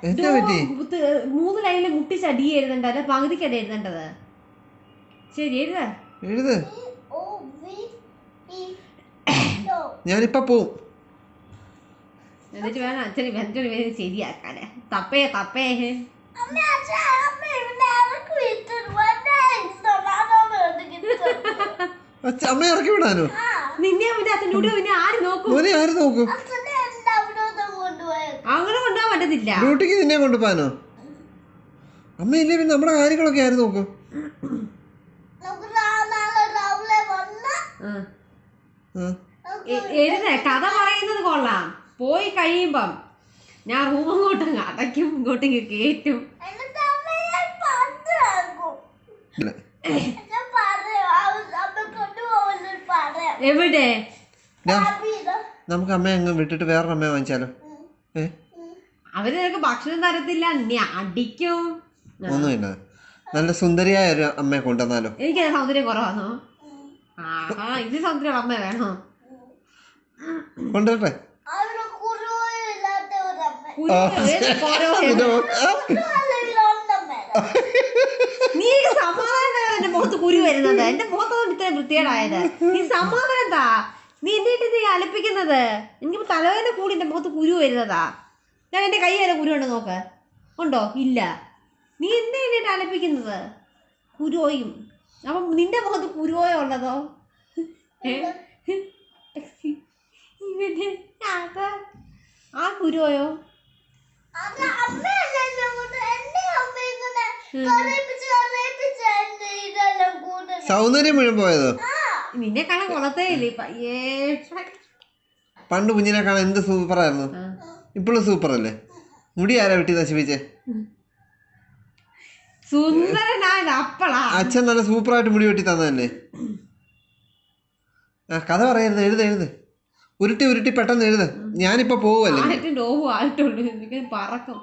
എന്താ പറ്റി? 3 ലൈനിൽ മുട്ടിച്ച് അടി എഴുതണ്ട, അല്ല പകുതിക്കടി എഴുതേണ്ടത്. ശരി എഴുത. ഞാനിപ്പോ പോവും. എന്നിട്ട് വേണം അച്ഛന് വെന്റൊരു പേര് ശരിയാക്കാനെ. തപ്പേ അമ്മ ഇറക്കി വിടാനോ? നിന്നെ അച്ഛൻ്റെ കൂടെ പിന്നെ ആര് നോക്കും? അങ്ങനെ കൊണ്ടുപോകാൻ പറ്റത്തില്ല. ഡ്യൂട്ടിക്ക് നിന്നെ കൊണ്ടുപോകാനോ? അമ്മയില്ലേ പിന്നെ നമ്മുടെ കാര്യങ്ങളൊക്കെ ആര് നോക്കും? എഴുതേ കഥ പറയുന്നത് കൊള്ളാം. പോയി കഴിയുമ്പം ഞാൻ റൂം അങ്ങോട്ട് അടയ്ക്കും, ഇങ്ങോട്ടേക്ക് കേറ്റും. എവിടെ നമുക്ക് അമ്മയെ അങ്ങ് വിട്ടിട്ട് വേറൊരു അമ്മയെ വാങ്ങിച്ചാലോ? അവര് നിനക്ക് ഭക്ഷണം തരത്തില്ല, നീ അടിക്കും. ഒന്നുമില്ല, നല്ല സുന്ദരിയായ ഒരു അമ്മയെ കൊണ്ടുവന്നാലോ? എനിക്കത് സൗന്ദര്യം കുറവാണോ? ഇത് സൗന്ദര്യം അമ്മ വേണോ? കൊണ്ടുവരട്ടെ. നീ സമാധാനം എന്റെ മുഖത്ത് കുരു വരുന്നത്, എന്റെ മുഖത്തോണ്ട് ഇത്രയും വൃത്തികേടായത്. നീ സമാധാനം താ. നീ എന്റെ നീ അലപ്പിക്കുന്നത്. എനിക്ക് തലവേദന കൂടി എന്റെ മുഖത്ത് കുരു വരുന്നതാ. ഞാൻ എന്റെ കൈ വരെ കുരു ഉണ്ട് നോക്ക്. ഉണ്ടോ? ഇല്ല. നീ എന്താ എന്നെ അലപ്പിക്കുന്നത്? കുരുവോയും. അപ്പം നിന്റെ മുഖത്ത് കുരുവോയോ ഉള്ളതോ? ആ കുരുവോയോ? സൗന്ദര്യം മുഴുവൻ പോയതോ? നിന്നെ കാണാൻ കൊളത്തേ ഇല്ലേ? പണ്ട് കുഞ്ഞിനെ കാണാൻ എന്ത് സൂപ്പറായിരുന്നു. ഇപ്പോഴും സൂപ്പർ അല്ലേ? മുടി ആരാ വെട്ടി നശിപ്പിച്ചേ? അച്ഛൻ നല്ല സൂപ്പറായിട്ട് മുടി വെട്ടി തന്നതല്ലേ? ആ കഥ പറയരുത്, എഴുത്. ഉരുട്ടി പെട്ടെന്ന് എഴുത്. ഞാനിപ്പോ പോവല്ലേ. പറക്കും.